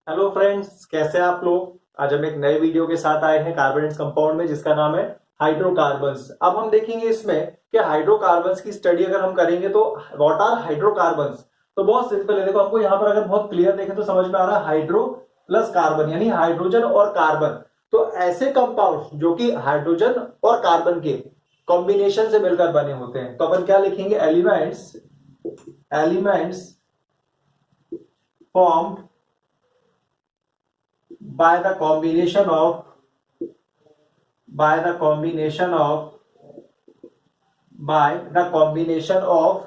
Hello friends, कैसे हैं आप लोग। आज हम एक नए वीडियो के साथ आए हैं कार्बोनेट कंपाउंड में, जिसका नाम है हाइड्रोकार्बन्स। अब हम देखेंगे इसमें कि हाइड्रोकार्बन्स की स्टडी अगर हम करेंगे तो व्हाट आर हाइड्रोकार्बन्स। तो बहुत सिंपल है, देखो हमको यहाँ पर अगर बहुत क्लियर देखें तो समझ में आ रहा है हाइड्रो प्लस कार्बन यानी हाइड्रोजन और कार्बन। तो ऐसे कंपाउंड जो कि हाइड्रोजन और कार्बन के कॉम्बिनेशन से मिलकर बने होते हैं, तो अपन क्या लिखेंगे, elements elements formed by the combination of by the combination of by the combination of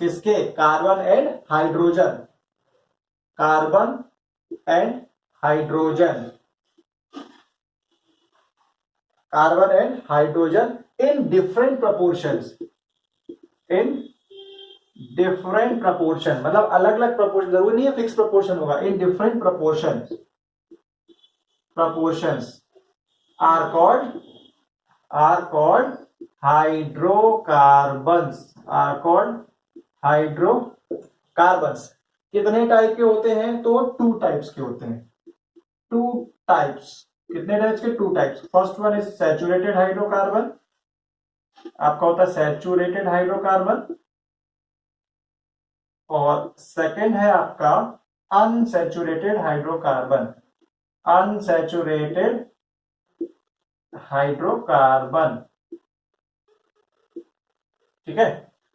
किसके, carbon and hydrogen, carbon and hydrogen, carbon and hydrogen in different proportions, in different proportion मतलब अलग अलग प्रोपोर्शन, जरूरी नहीं है fix proportion होगा, in different proportions are called hydrocarbons, are called hydrocarbons. कितने type के होते हैं, तो टू टाइप्स के होते हैं, टू टाइप्स। कितने टाइप्स के, two types. First one is saturated hydrocarbon, आपका होता है सैचुरेटेड हाइड्रोकार्बन, और सेकंड है आपका अनसैचुरेटेड हाइड्रोकार्बन, अनसैचुरेटेड हाइड्रोकार्बन। ठीक है,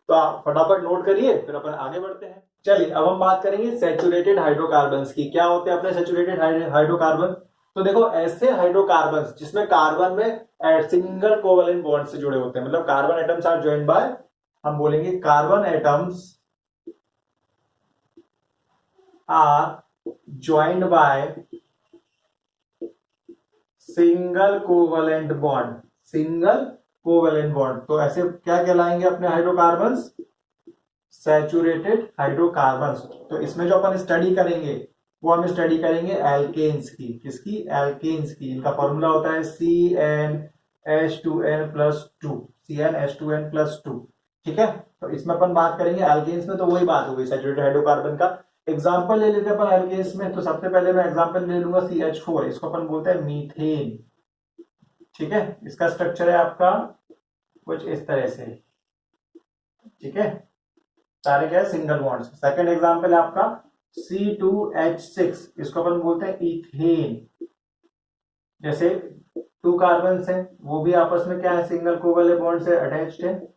तो आप फटाफट नोट करिए, फिर अपन आगे बढ़ते हैं। चलिए अब हम बात करेंगे सैचुरेटेड हाइड्रोकार्बन्स की। क्या होते हैं अपने सैचुरेटेड हाइड्रोकार्बन। तो देखो ऐसे हाइड्रोकार्बन्स जिसमें कार्बन में सिंगल कोवेलेंट बॉन्ड से जुड़े होते हैं, मतलब carbon atoms are joined by, हम बोलेंगे carbon atoms are joined by single covalent bond, single covalent bond. तो ऐसे क्या कहलाएंगे अपने हाइड्रोकार्बन्स, सैचुरेटेड हाइड्रोकार्बन्स। तो इसमें जो अपन स्टडी करेंगे वो हम स्टडी करेंगे एल्केन्स की, किसकी, एल्केन्स की। इनका फॉर्मूला होता है CnH2n+2, CnH2n+2। ठीक है, तो इसमें अपन बात करेंगे एल्केन्स में, तो वही बात होगी सैचुरेटेड हाइड्रोकार्बन का। एग्जाम्पल ले लेते हैं अपन एल्केन्स में, तो सबसे पहले मैं एग्जाम्पल ले लूंगा CH4, इसको अपन बोलते हैं मीथेन। ठीक है, इसका स्ट्रक्चर है आपका कुछ इस तरह से। ठीक है, सारे क्या है, सिंगल बॉन्ड्स। सेकंड एग्जांपल है आपका C2H6, इसको अपन बोलते हैं इथेन। जैसे टू कार्बन है, वो भी आपस में क्या है, सिंगल कोवेलेंट बॉन्ड से अटैच्ड है।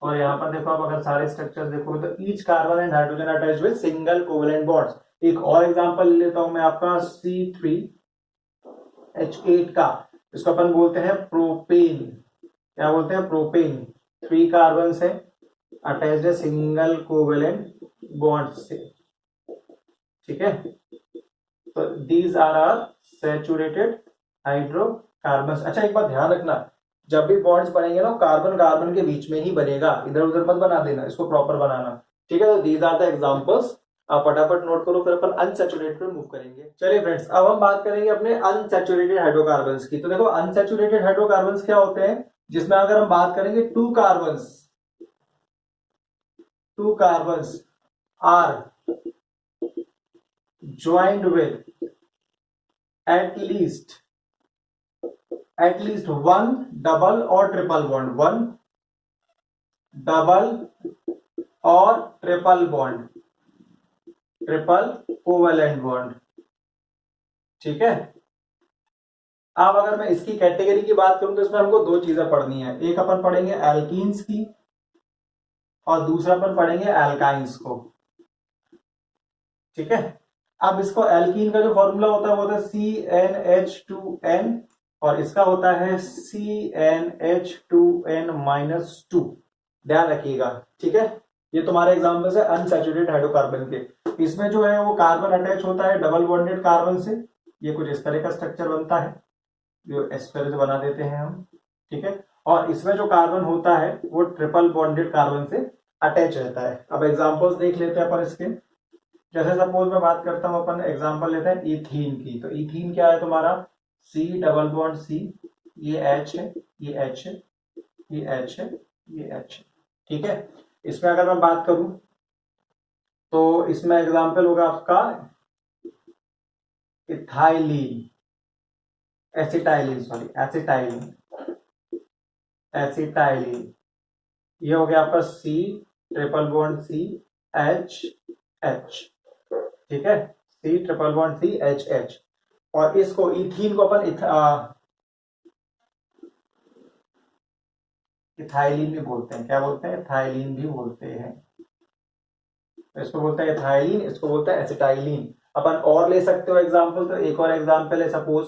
और यहाँ पर देखो आप अगर सारे स्ट्रक्चर देखो तो each carbon and hydrogen attached with single covalent bonds. एक और एग्जांपल ले लेता हूं मैं आपका C3H8 का, इसको अपन बोलते हैं प्रोपेन। क्या बोलते हैं, प्रोपेन। थ्री कार्बन है अटैच्ड है सिंगल कोवेलेंट बॉन्ड से। ठीक है, तो these are are saturated hydrocarbons. अच्छा एक बात ध्यान रखना, जब भी बॉन्ड्स बनेंगे ना, कार्बन कार्बन के बीच में ही बनेगा, इधर उधर मत बना देना, इसको प्रॉपर बनाना। ठीक है, तो दीज आर द एग्जांपल्स। आप फटाफट नोट करो, फिर अपन अनसैचुरेटेड पे मूव करेंगे। चलिए फ्रेंड्स, अब हम बात करेंगे अपने अनसैचुरेटेड हाइड्रोकार्बन्स की। तो देखो अनसैचुरेटेड हाइड्रोकार्बन्स क्या होते हैं, जिसमें अगर हम बात करेंगे two carbons are joined with at least one double और ट्रिपल बॉन्ड, वन डबल और triple bond, triple covalent bond. ठीक है, अब अगर मैं इसकी कैटेगरी की बात करूं तो इसमें हमको दो चीजें पढ़नी है, एक अपन पढ़ेंगे एल्कीन्स की और दूसरा अपन पढ़ेंगे एल्काइंस को। ठीक है, अब इसको एल्कीन का जो फॉर्मूला होता है वो होता है CnH2n, और इसका होता है CnH2n-2। ध्यान रखिएगा। ठीक है, ये तुम्हारे एग्जाम्पल है अनसैचुरेटेड हाइड्रोकार्बन के। इसमें जो है वो कार्बन अटैच होता है डबल बॉन्डेड कार्बन से, ये कुछ इस तरह का स्ट्रक्चर बनता है, जो इस तरह से बना देते हैं हम। ठीक है, और इसमें जो कार्बन होता है वो ट्रिपल बॉन्डेड कार्बन से अटैच रहता है। अब एग्जाम्पल्स देख लेते हैं अपन इसके। जैसे सपोज मैं बात करता हूं, अपन एग्जांपल लेते हैं इथीन की। तो इथीन क्या है तुम्हारा, C डबल बॉन्ड C, ये H है, ये H है, ये H है, ये H है। ठीक है, इसमें अगर मैं बात करूं तो इसमें एग्जांपल होगा आपका ethylene, acetylene, sorry acetylene, acetylene, ये हो गया आपका C triple bond C H H, ठीक है, C triple bond C H H. और इसको इथीन को अपन इथाइलिन भी बोलते हैं, क्या बोलते हैं, इथाइलिन भी बोलते हैं। इसको बोलते हैं इथाइलिन, इसको बोलते हैं एसिटाइलिन। अपन और ले सकते हो एग्जांपल, तो एक और एग्जांपल है suppose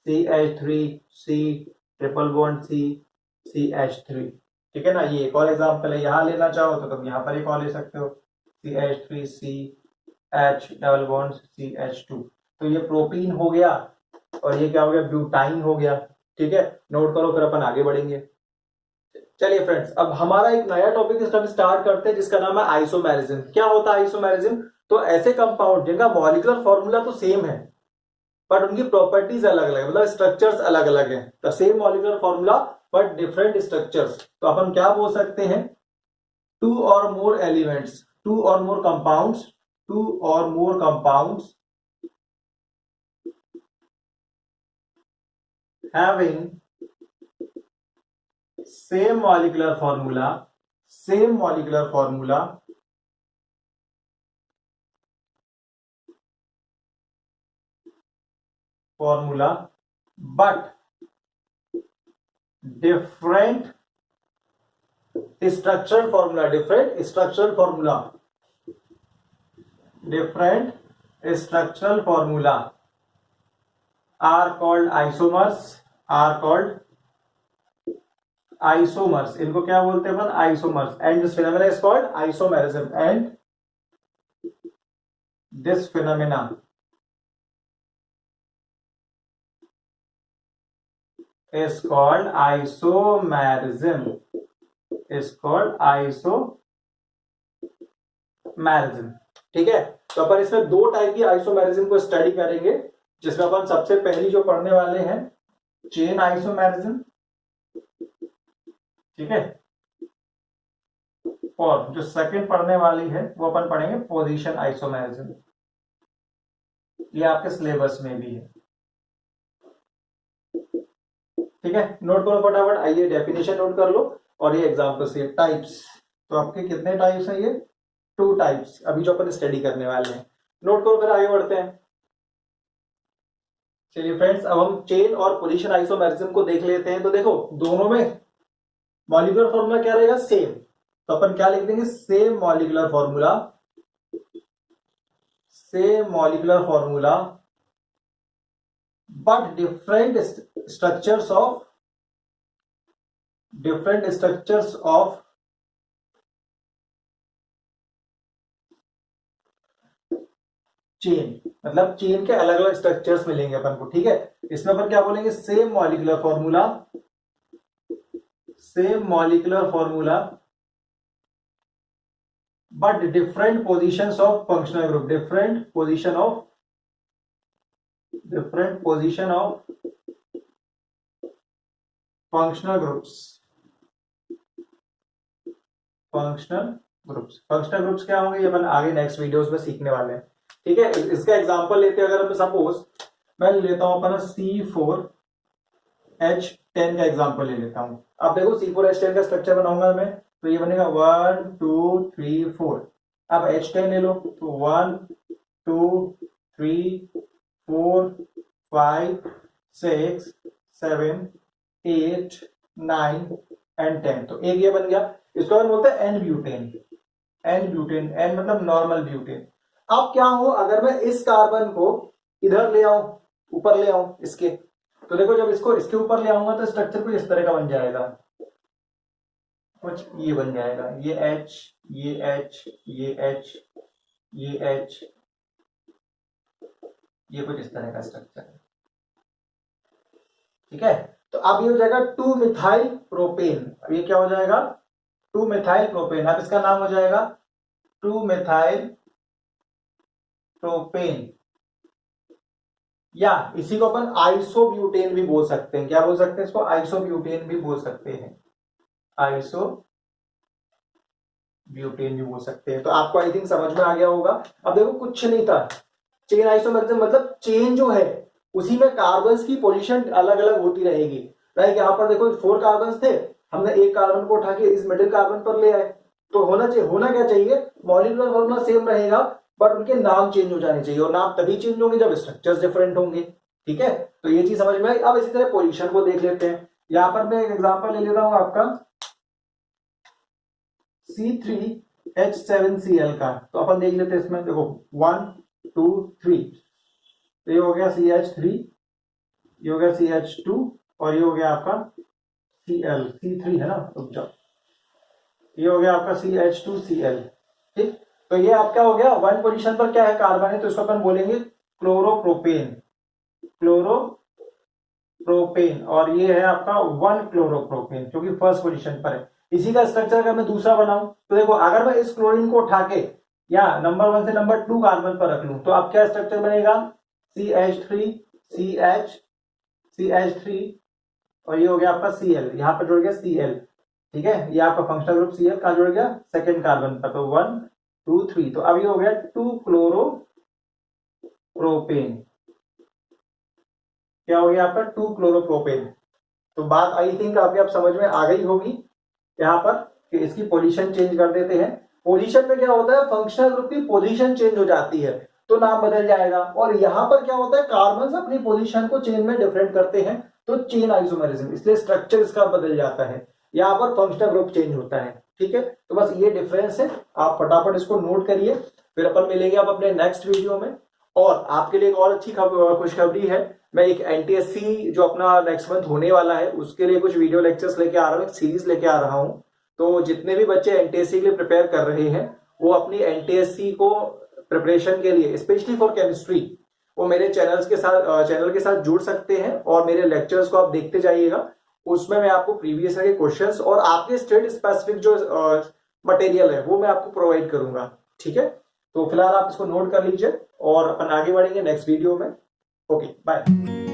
CH3 C triple bond C CH3, ठीक है ना, ये एक और एग्जांपल है। यहां लेना चाहो तो तुम यहां पर एक और ले सकते हो, CH3 C H double bond CH2। तो ये प्रोपीन हो गया और ये क्या हो गया, ब्यूटाइन हो गया, ठीक है। नोट करो, फिर अपन आगे बढ़ेंगे। चलिए फ्रेंड्स, अब हमारा एक नया टॉपिक स्टार्ट करते हैं जिसका नाम है आइसोमेरिज्म। क्या होता है आइसोमेरिज्म? तो ऐसे कंपाउंड जिनका मॉलिक्यूलर फॉर्मूला तो सेम है बट उनकी प्रॉपर्टीज अलग अलग है, मतलब स्ट्रक्चर्स अलग अलग है। The same molecular formula but different structures. तो अपन क्या बोल सकते हैं, टू और मोर एलिमेंट्स, टू और मोर कंपाउंड्स, टू और मोर compounds having same molecular formula, same molecular formula, but different structural formula, different structural formula, different structural formula are called isomers, are called isomers। इनको क्या बोलते हैं अपन, isomers। and this phenomena is called isomerism, and this phenomena is called isomerism, is called isomerism, ठीक है। तो अपन इसमें दो type की आइसोमेरिज्म को स्टडी करेंगे, जिसमें अपन सबसे पहली जो पढ़ने वाले हैं चेन आइसोमेरिज्म, ठीक है, और जो सेकंड पढ़ने वाली है वो अपन पढ़ेंगे पोजीशन आइसोमेरिज्म। ये आपके सिलेबस में भी है, ठीक है। नोट करो फटाफट, आइए डेफिनेशन नोट कर लो और ये एग्जांपल से टाइप्स। तो आपके कितने टाइप्स हैं, ये 2 टाइप्स अभी जो अपन स्टडी करने वाले हैं। नोट करो, फिर आगे बढ़ते हैं। चलिए फ्रेंड्स, अब हम चेन और पोजीशन आइसोमेरिज्म को देख लेते हैं। तो देखो, दोनों में मॉलिक्यूलर फॉर्मूला क्या रहेगा, सेम। तो अपन क्या लिख देंगे, same molecular formula, same molecular formula but different structures of, different structures of chain, मतलब चेन के अलग अलग स्ट्रक्चर्स मिलेंगे अपन को, ठीक है। इसमें अपन क्या बोलेंगे, same molecular formula, same molecular formula but different positions of functional group, different position of, different position of functional groups, functional groups. Functional groups क्या होंगे, ये अपन आगे नेक्स्ट वीडियोस में सीखने वाले हैं, ठीक है। इसका एग्जांपल लेते हैं, अगर हम सपोज मैं लेता हूं अपना C4H10 का एग्जांपल ले लेता हूं। अब देखो C4H10 का स्ट्रक्चर बनाऊंगा मैं, तो ये बनेगा 1 2 3 4। अब H10 ले लो, तो 1 2 3 4 5 6 7 8 9 एंड 10। तो एक ये बन गया, इसको हम बोलते हैं n butane, n butane, n मतलब नॉर्मल ब्यूटेन। अब क्या हो, अगर मैं इस कार्बन को इधर ले आऊं, ऊपर ले आऊं इसके, तो देखो जब इसको इसके ऊपर ले आऊंगा तो स्ट्रक्चर कुछ इस तरह का बन जाएगा, कुछ ये बन जाएगा, ये H, ये H, ये H, ये H, ये कुछ इस तरह का स्ट्रक्चर है, ठीक है। तो अब ये हो जाएगा 2 मिथाइल प्रोपेन। अब ये क्या हो जाएगा, 2 मिथाइल प्रोपेन। अब इसका नाम हो जाएगा 2 मिथाइल प्रोपेन, या इसी को अपन आइसोब्यूटेन भी बोल सकते हैं। क्या बोल सकते हैं इसको, आइसोब्यूटेन भी बोल सकते हैं, आइसोब्यूटेन भी बोल सकते हैं। तो आपको आई थिंक समझ में आ गया होगा। अब देखो कुछ नहीं था, चेन आइसोमेरिज्म मतलब चेन जो है उसी में कार्बन्स की पोजीशन अलग अलग होती रहेगी। लाइक यहाँ पर देखो 4 कार्बन्स थे, हमने एक कार्बन को उठा के इस मिडिल कार्बन पर ले आए, तो होना क्या चाहिए, मॉलिक्यूलर फॉर्मूला सेम रहेगा बट उनके नाम चेंज हो जाने चाहिए, और नाम तभी चेंज होंगे जब स्ट्रक्चर्स डिफरेंट होंगे। ठीक है, तो ये चीज समझ में आई। अब इसी तरह पोजीशन को देख लेते हैं। यहां पर मैं एक एग्जांपल ले लेता हूं आपका C3H7Cl का, तो अपन देख लेते हैं इसमें, देखो 1 2 3, तो ये हो गया CH3, ये हो गया CH2 और ये हो गया आपका Cl, C3 है ना, रुक जाओ, ये हो गया आपका CH2Cl। ठीक, तो ये आपका हो गया वन पोजीशन पर क्या है, कार्बन है, तो इसको अपन बोलेंगे क्लोरोप्रोपेन, क्लोरोप्रोपेन, और ये है आपका 1 क्लोरोप्रोपेन क्योंकि फर्स्ट पोजीशन पर है। इसी का स्ट्रक्चर अगर मैं दूसरा बनाऊं तो देखो, अगर मैं इस क्लोरीन को उठा के या नंबर 1 से नंबर 2 कार्बन पर रख लूं तो अब क्या स्ट्रक्चर बनेगा, CH3 CH CH3 और ये हो गया आपका Cl, यहां पर जुड़ गया Cl। ठीक है, ये आपका फंक्शनल ग्रुप Cl का जुड़ गया सेकेंड कार्बन पर, तो 1 2 3, तो अब ये हो गया 2 क्लोरोप्रोपेन, क्या हो गया आपका 2 क्लोरोप्रोपेन। तो बात आई थिंक आपके आप समझ में आ गई होगी यहाँ पर कि इसकी पोजीशन चेंज कर देते हैं। पोजीशन में क्या होता है, फंक्शनल ग्रुप की पोजीशन चेंज हो जाती है तो नाम बदल जाएगा, और यहाँ पर क्या होता है, कार्बन अपनी पोजीशन को चेन में डिफरेंट करते हैं तो चेन आइसोमेरिज्म, इसलिए स्ट्रक्चर इसका बदल जाता है, यहाँ पर फंक्शनल ग्रुप चेंज होता है। ठीक है, तो बस ये डिफरेंस है, आप फटाफट इसको नोट करिए, फिर अपन मिलेंगे आप अपने नेक्स्ट वीडियो में। और आपके लिए एक और अच्छी खुशखबरी है, मैं एक एनटीएससी जो अपना नेक्स्ट मंथ होने वाला है उसके लिए कुछ वीडियो लेक्चर्स लेके आ रहा हूँ, एक सीरीज लेके आ रहा हूँ। तो जितने भी बच्चे एनटीएससी के लिए प्रिपेयर कर रहे हैं वो अपनी एनटीएससी को प्रिपरेशन के लिए स्पेशली फॉर केमिस्ट्री वो मेरे चैनल के साथ जुड़ सकते हैं, और मेरे लेक्चर्स को आप देखते जाइएगा। उसमें मैं आपको प्रीवियस ईयर के क्वेश्चंस और आपके स्टेट स्पेसिफिक जो मटेरियल है वो मैं आपको प्रोवाइड करूंगा। ठीक है, तो फिलहाल आप इसको नोट कर लीजिए और अपन आगे बढ़ेंगे नेक्स्ट वीडियो में। Okay, bye.